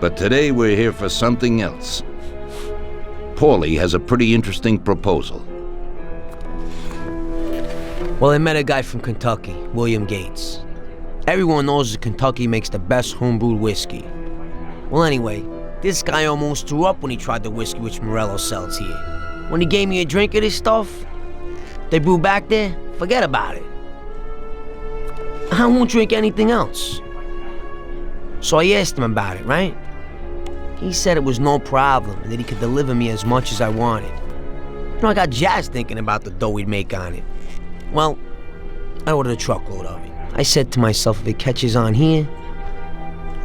But today we're here for something else. Paulie has a pretty interesting proposal. Well, I met a guy from Kentucky, William Gates. Everyone knows that Kentucky makes the best homebrewed whiskey. Well, anyway, this guy almost threw up when he tried the whiskey which Morello sells here. When he gave me a drink of this stuff they brew back there, forget about it. I won't drink anything else. So I asked him about it, right? He said it was no problem and that he could deliver me as much as I wanted. You know, I got jazzed thinking about the dough we'd make on it. Well, I ordered a truckload of it. I said to myself, if it catches on here,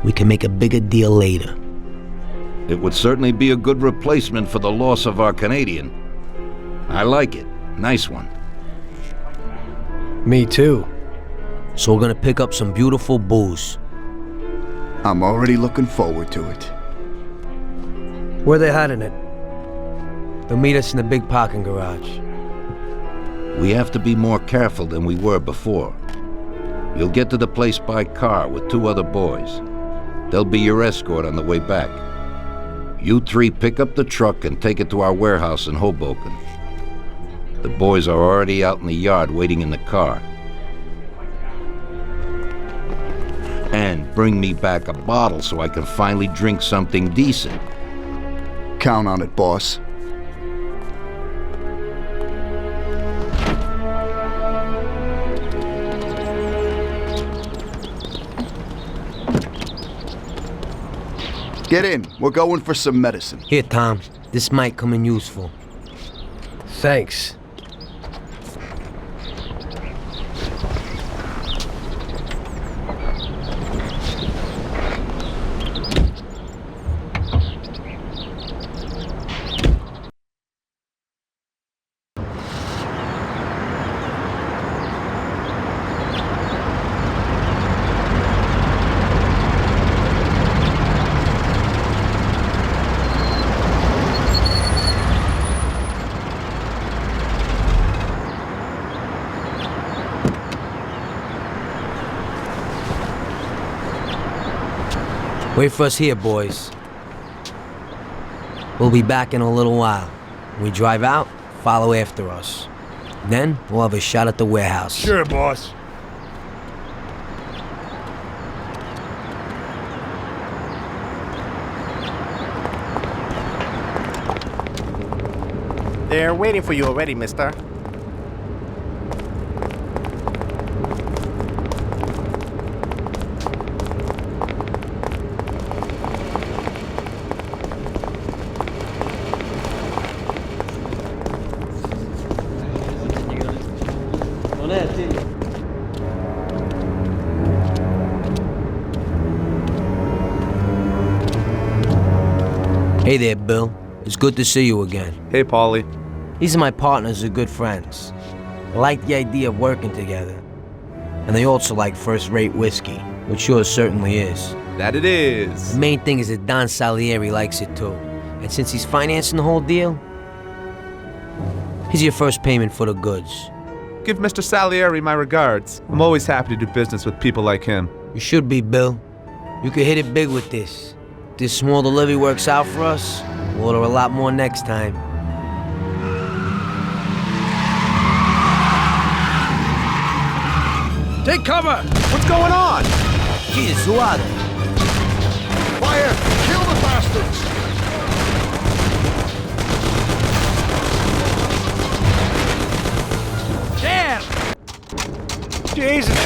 we can make a bigger deal later. It would certainly be a good replacement for the loss of our Canadian. I like it. Nice one. Me too. So we're gonna pick up some beautiful booze. I'm already looking forward to it. Where they hiding it? They'll meet us in the big parking garage. We have to be more careful than we were before. You'll get to the place by car with 2 other boys. They'll be your escort on the way back. You 3 pick up the truck and take it to our warehouse in Hoboken. The boys are already out in the yard waiting in the car. And bring me back a bottle so I can finally drink something decent. Count on it, boss. Get in. We're going for some medicine. Here, Tom. This might come in useful. Thanks. Wait for us here, boys. We'll be back in a little while. When we drive out, follow after us. Then, we'll have a shot at the warehouse. Sure, boss. They're waiting for you already, mister. Hey there, Bill. It's good to see you again. Hey, Paulie. These are my partners who are good friends. They like the idea of working together. And they also like first-rate whiskey, which yours certainly is. That it is. The main thing is that Don Salieri likes it too. And since he's financing the whole deal, here's your first payment for the goods. Give Mr. Salieri my regards. I'm always happy to do business with people like him. You should be, Bill. You could hit it big with this. If this small delivery works out for us, we'll order a lot more next time. Take cover! What's going on? Jesus, who are they? Fire! Kill the bastards! Damn! Jesus!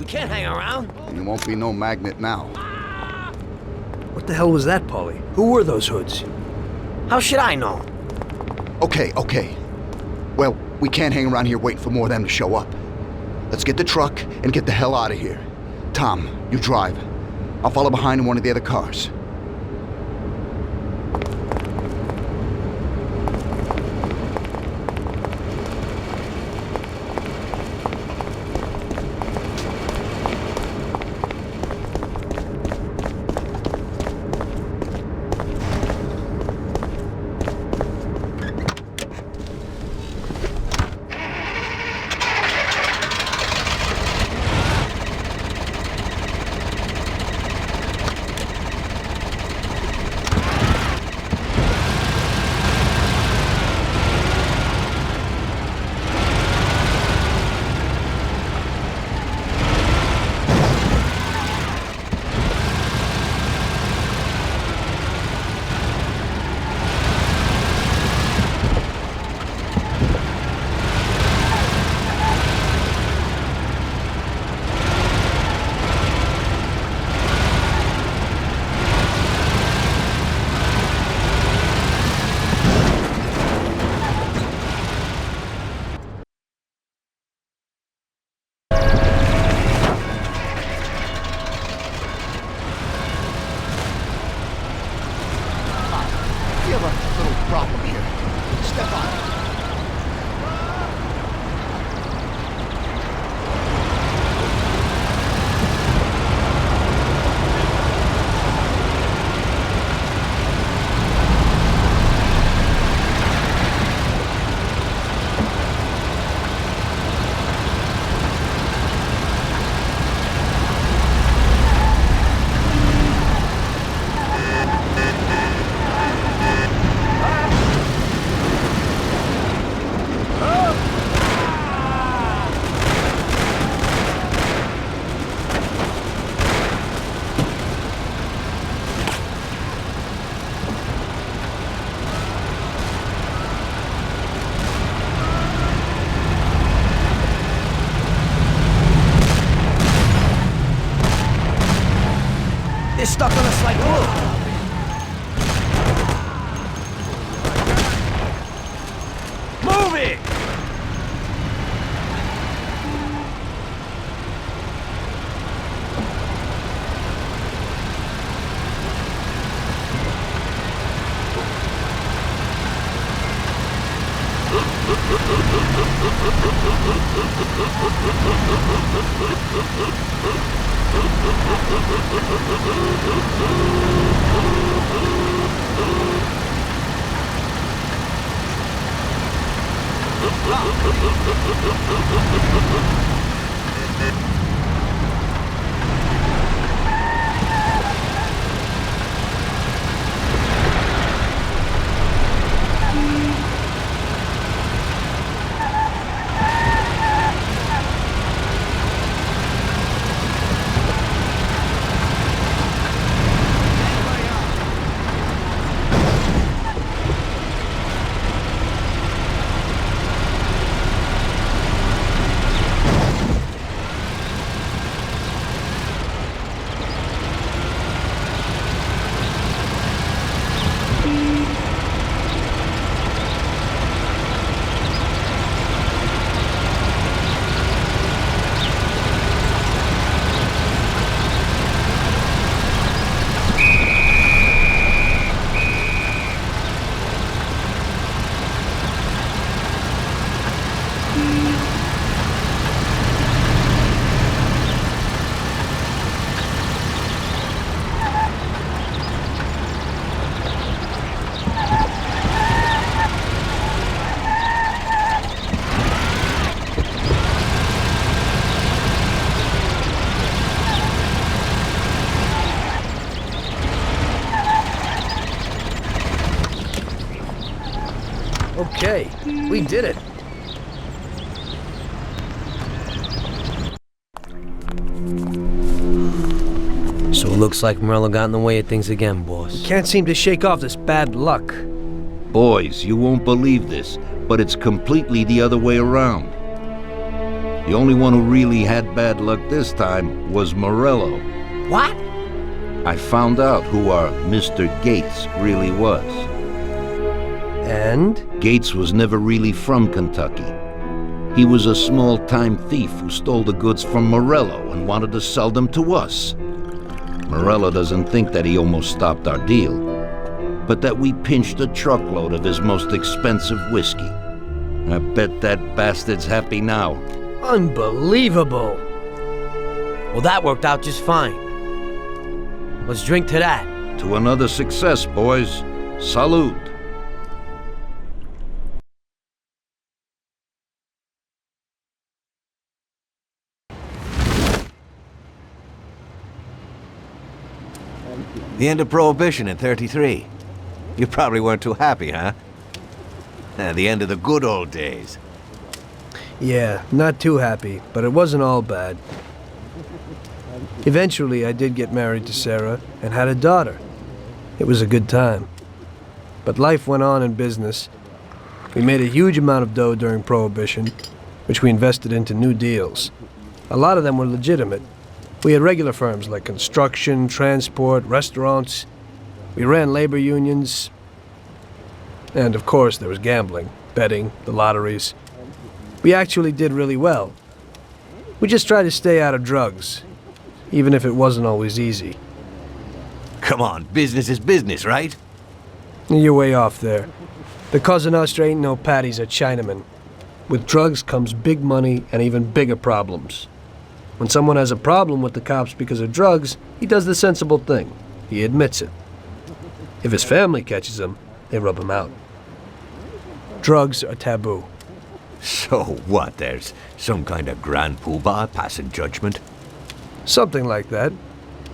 can't hang around. You won't be no magnet now. What the hell was that, Paulie? Who were those hoods? How should I know? Okay, okay. Well, we can't hang around here waiting for more of them to show up. Let's get the truck and get the hell out of here. Tom, you drive. I'll follow behind in one of the other cars. We have a little problem here. Step on it. They're stuck on us like glue. Move it! Okay, we did it. So it looks like Morello got in the way of things again, boss. Can't seem to shake off this bad luck. Boys, you won't believe this, but it's completely the other way around. The only one who really had bad luck this time was Morello. What? I found out who our Mr. Gates really was. And? Gates was never really from Kentucky. He was a small-time thief who stole the goods from Morello and wanted to sell them to us. Morello doesn't think that he almost stopped our deal, but that we pinched a truckload of his most expensive whiskey. I bet that bastard's happy now. Unbelievable! Well, that worked out just fine. Let's drink to that. To another success, boys. Salute. The end of Prohibition in '33. You probably weren't too happy, huh? The end of the good old days. Yeah, not too happy, but it wasn't all bad. Eventually, I did get married to Sarah and had a daughter. It was a good time. But life went on in business. We made a huge amount of dough during Prohibition, which we invested into new deals. A lot of them were legitimate. We had regular firms like construction, transport, restaurants. We ran labor unions. And of course, there was gambling, betting, the lotteries. We actually did really well. We just tried to stay out of drugs, even if it wasn't always easy. Come on, business is business, right? You're way off there. The Cosa Nostra ain't no patties or Chinamen. With drugs comes big money and even bigger problems. When someone has a problem with the cops because of drugs, he does the sensible thing. He admits it. If his family catches him, they rub him out. Drugs are taboo. So what, there's some kind of grand poobah passing judgment? Something like that.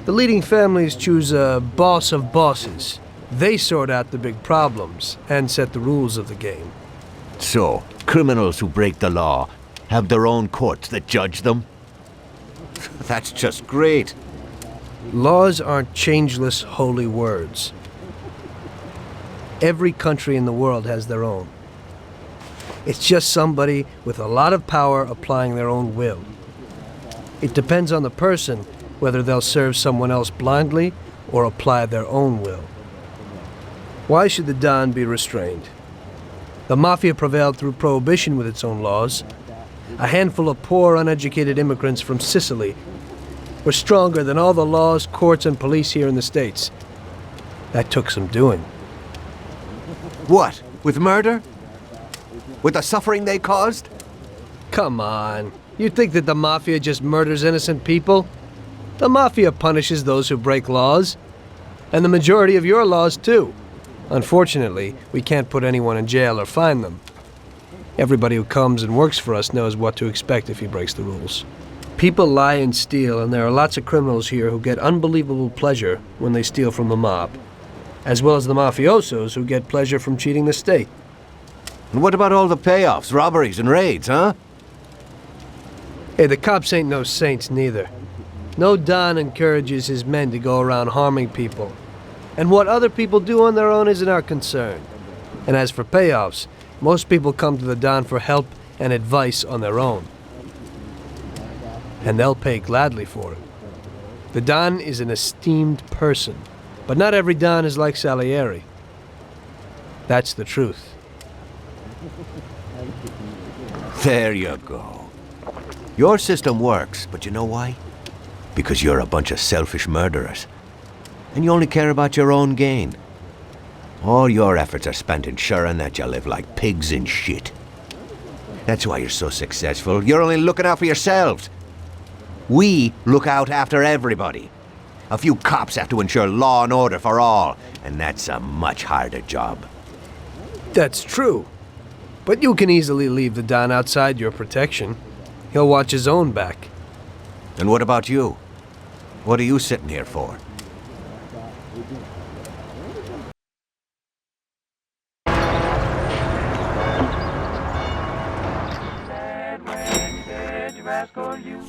The leading families choose a boss of bosses. They sort out the big problems and set the rules of the game. So, criminals who break the law have their own courts that judge them? That's just great. Laws aren't changeless holy words. Every country in the world has their own. It's just somebody with a lot of power applying their own will. It depends on the person whether they'll serve someone else blindly or apply their own will. Why should the Don be restrained? The Mafia prevailed through Prohibition with its own laws. A handful of poor, uneducated immigrants from Sicily were stronger than all the laws, courts, and police here in the States. That took some doing. What, with murder? With the suffering they caused? Come on. You think that the Mafia just murders innocent people? The Mafia punishes those who break laws. And the majority of your laws, too. Unfortunately, we can't put anyone in jail or fine them. Everybody who comes and works for us knows what to expect if he breaks the rules. People lie and steal, and there are lots of criminals here who get unbelievable pleasure when they steal from the mob, as well as the mafiosos who get pleasure from cheating the state. And what about all the payoffs, robberies, and raids, huh? Hey, the cops ain't no saints neither. No Don encourages his men to go around harming people. And what other people do on their own isn't our concern. And as for payoffs, most people come to the Don for help and advice on their own. And they'll pay gladly for it. The Don is an esteemed person, but not every Don is like Salieri. That's the truth. There you go. Your system works, but you know why? Because you're a bunch of selfish murderers. And you only care about your own gain. All your efforts are spent ensuring that you live like pigs in shit. That's why you're so successful. You're only looking out for yourselves. We look out after everybody. A few cops have to ensure law and order for all, and that's a much harder job. That's true. But you can easily leave the Don outside your protection. He'll watch his own back. And what about you? What are you sitting here for?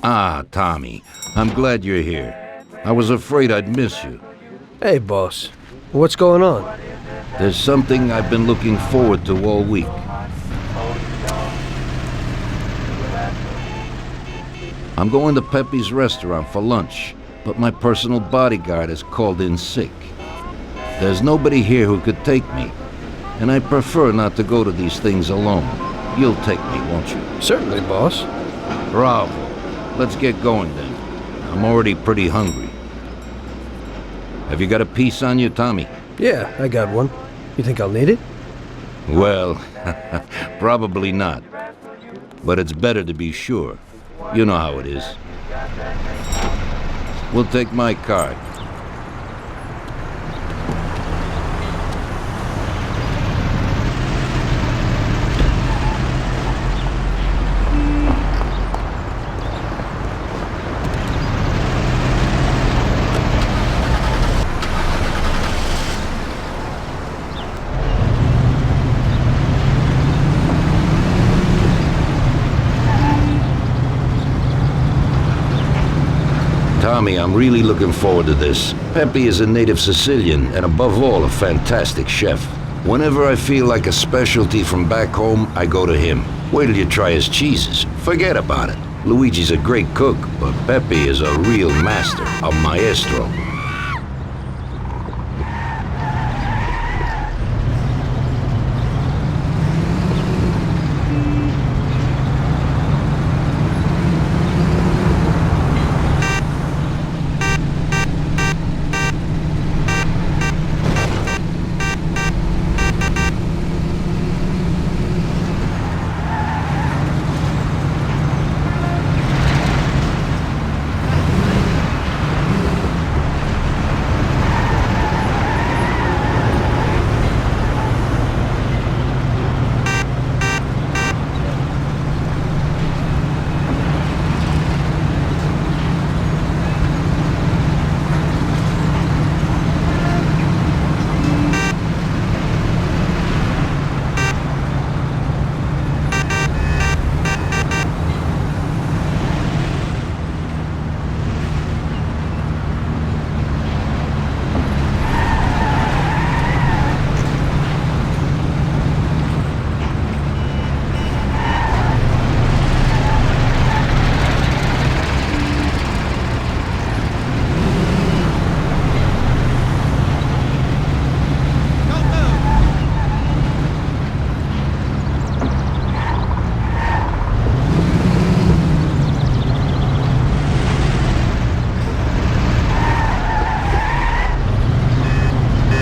Ah, Tommy. I'm glad you're here. I was afraid I'd miss you. Hey, boss. What's going on? There's something I've been looking forward to all week. I'm going to Pepe's restaurant for lunch, but my personal bodyguard is called in sick. There's nobody here who could take me, and I prefer not to go to these things alone. You'll take me, won't you? Certainly, boss. Bravo. Let's get going then. I'm already pretty hungry. Have you got a piece on you, Tommy? Yeah, I got one. You think I'll need it? Well, probably not. But it's better to be sure. You know how it is. We'll take my card. Tommy, I'm really looking forward to this. Pepe is a native Sicilian and above all a fantastic chef. Whenever I feel like a specialty from back home, I go to him. Wait till you try his cheeses. Forget about it. Luigi's a great cook, but Pepe is a real master, a maestro.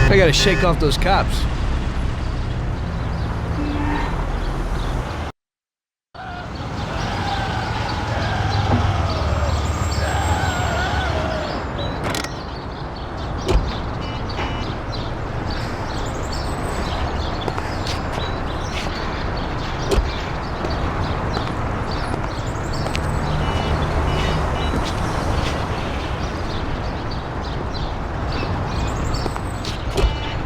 I gotta shake off those cops.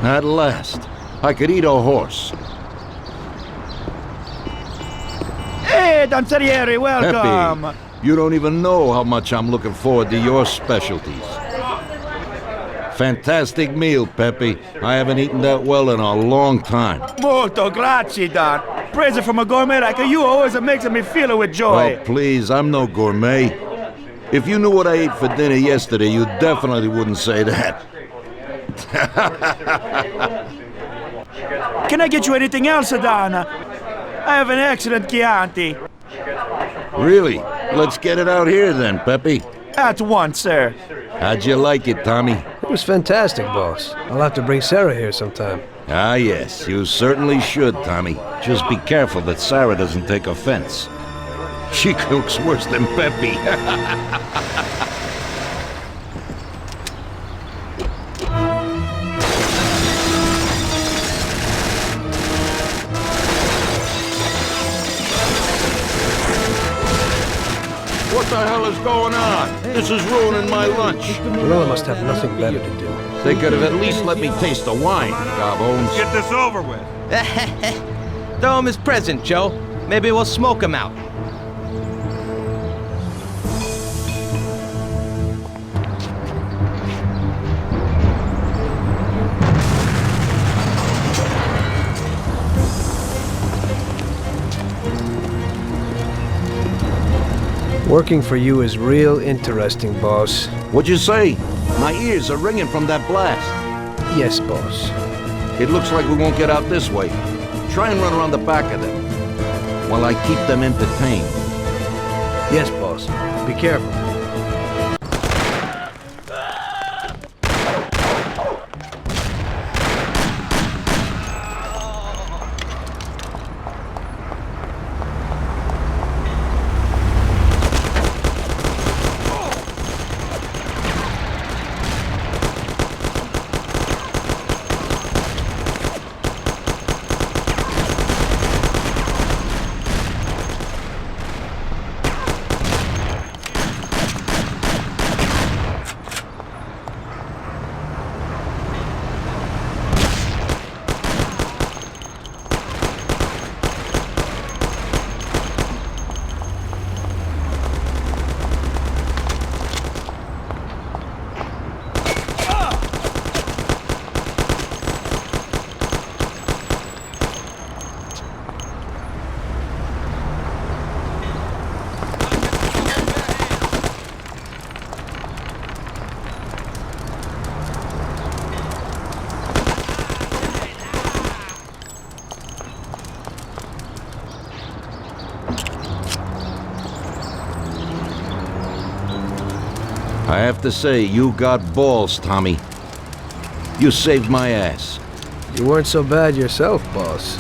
At last, I could eat a horse. Hey, Danzerieri, welcome! Pepe, you don't even know how much I'm looking forward to your specialties. Fantastic meal, Pepe. I haven't eaten that well in a long time. Molto grazie, Don. Praise from a gourmet like you always makes me feel with joy. Oh, please, I'm no gourmet. If you knew what I ate for dinner yesterday, you definitely wouldn't say that. Can I get you anything else, Don? I have an excellent Chianti. Really? Let's get it out here then, Pepe. At once, sir. How'd you like it, Tommy? It was fantastic, boss. I'll have to bring Sarah here sometime. Ah, yes, you certainly should, Tommy. Just be careful that Sarah doesn't take offense. She cooks worse than Pepe. What the hell is going on? This is ruining my lunch. Morella must have nothing better to do. They could have at least let me taste the wine, gobbones. Get this over with. Throw him his present, Joe. Maybe we'll smoke him out. Working for you is real interesting, boss. What'd you say? My ears are ringing from that blast. Yes, boss. It looks like we won't get out this way. Try and run around the back of them while I keep them entertained. Yes, boss. Be careful. I have to say, you got balls, Tommy. You saved my ass. You weren't so bad yourself, boss.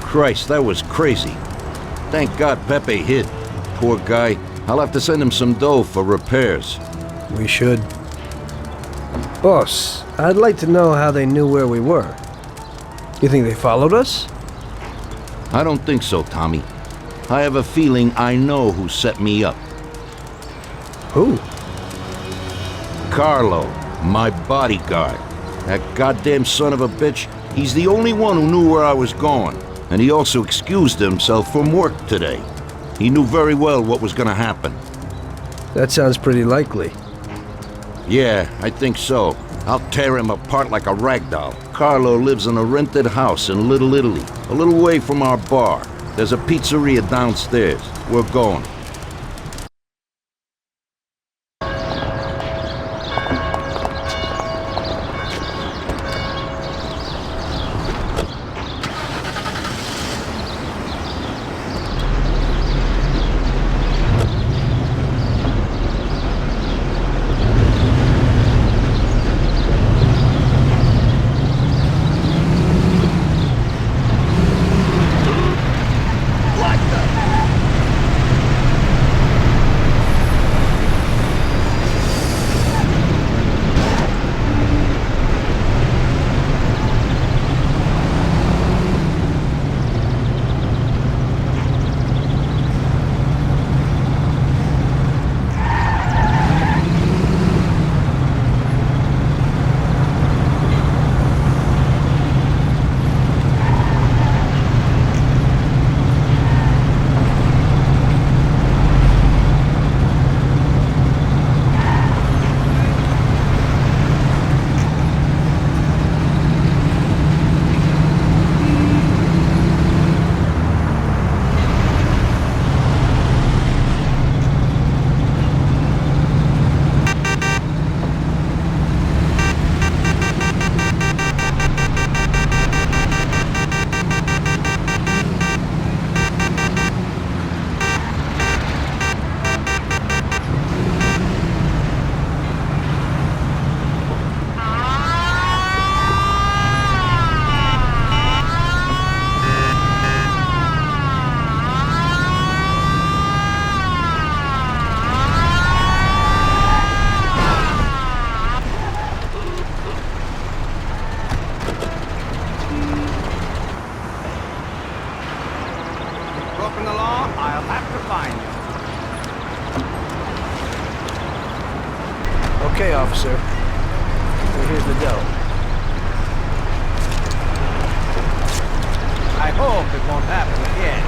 Christ, that was crazy. Thank God Pepe hid. Poor guy. I'll have to send him some dough for repairs. We should. Boss, I'd like to know how they knew where we were. You think they followed us? I don't think so, Tommy. I have a feeling I know who set me up. Who? Carlo, my bodyguard. That goddamn son of a bitch, he's the only one who knew where I was going. And he also excused himself from work today. He knew very well what was gonna happen. That sounds pretty likely. Yeah, I think so. I'll tear him apart like a rag doll. Carlo lives in a rented house in Little Italy, a little way from our bar. There's a pizzeria downstairs. We're going. Broken the law, I'll have to find you. Okay, officer. Well, here's the dough. I hope it won't happen again.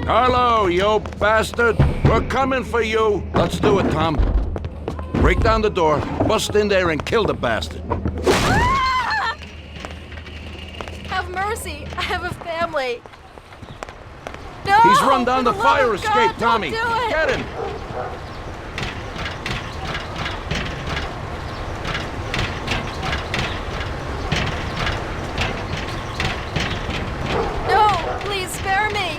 Carlo, you bastard! We're coming for you! Let's do it, Tom. Break down the door, bust in there and kill the bastard. Ah! Have mercy. I have a family. No! He's run down the For fire love of escape, God, don't Tommy! do it. Get him! No! Please spare me!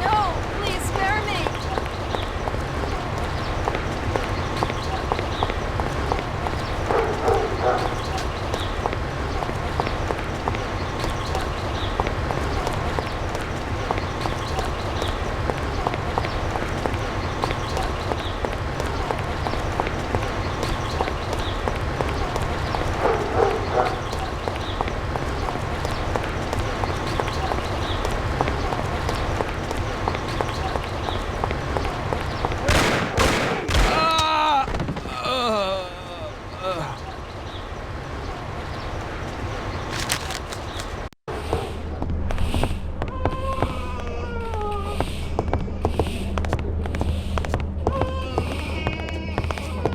No! Please spare me!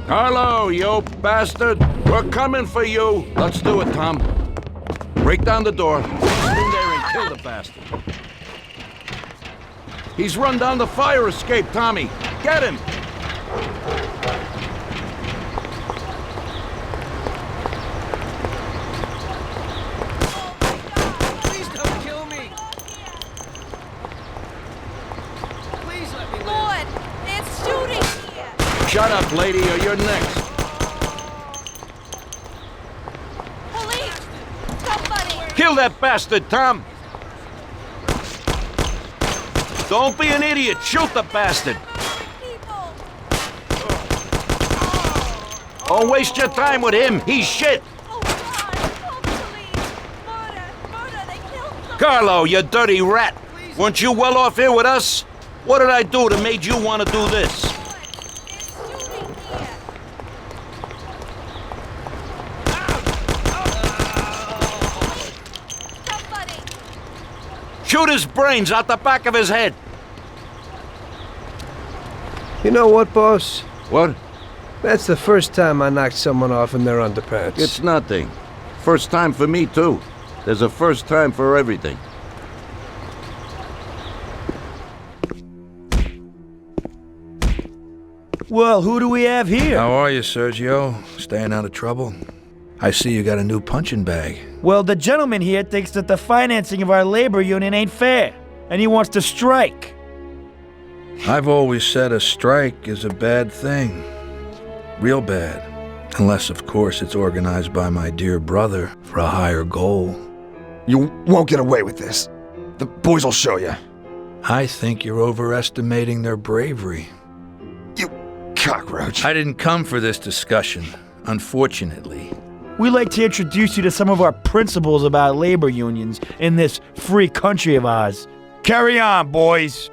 Carlo, you bastard! We're coming for you! Let's do it, Tom. Break down the door, bust in there and kill the bastard. He's run down the fire escape, Tommy! Get him! Please don't kill me. Please let me live. Lord! It's shooting here! Shut up, lady, or you're next. Police! Somebody! Kill that bastard, Tom! Don't be an idiot! Shoot the bastard! People! Don't waste your time with him! He's shit! Oh, God! Call the police! Murder! Murder! They killed somebody! Carlo, you dirty rat! Weren't you well off here with us? What did I do that made you want to do this? It's shooting here! Somebody! Shoot his brains out the back of his head! You know what, boss? What? That's the first time I knocked someone off in their underpants. It's nothing. First time for me, too. There's a first time for everything. Well, who do we have here? How are you, Sergio? Staying out of trouble? I see you got a new punching bag. Well, the gentleman here thinks that the financing of our labor union ain't fair, and he wants to strike. I've always said a strike is a bad thing. Real bad. Unless, of course, it's organized by my dear brother for a higher goal. You won't get away with this. The boys will show you. I think you're overestimating their bravery. You cockroach. I didn't come for this discussion, unfortunately. We'd like to introduce you to some of our principles about labor unions in this free country of ours. Carry on, boys.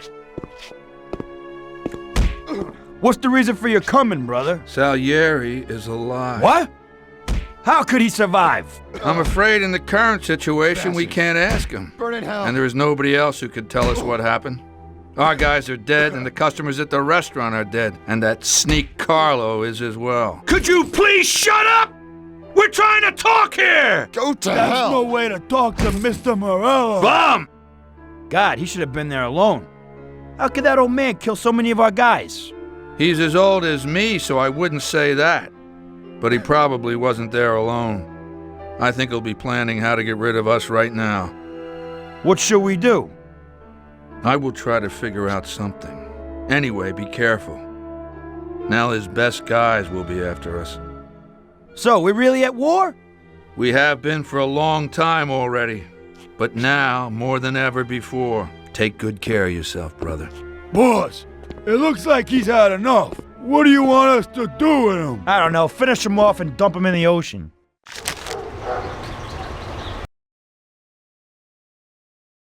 What's the reason for your coming, brother? Salieri is alive. What? How could he survive? I'm afraid in the current situation we can't ask him. Burn in hell. And there is nobody else who could tell us what happened. Our guys are dead, and the customers at the restaurant are dead. And that sneak Carlo is as well. Could you please shut up? We're trying to talk here! Go to That's hell. no way to talk to Mr. Morello. Bum! God, he should have been there alone. How could that old man kill so many of our guys? He's as old as me, so I wouldn't say that. But he probably wasn't there alone. I think he'll be planning how to get rid of us right now. What should we do? I will try to figure out something. Anyway, be careful. Now his best guys will be after us. So, we're really at war? We have been for a long time already. But now, more than ever before, take good care of yourself, brother. Boss, it looks like he's had enough. What do you want us to do with him? I don't know. Finish him off and dump him in the ocean.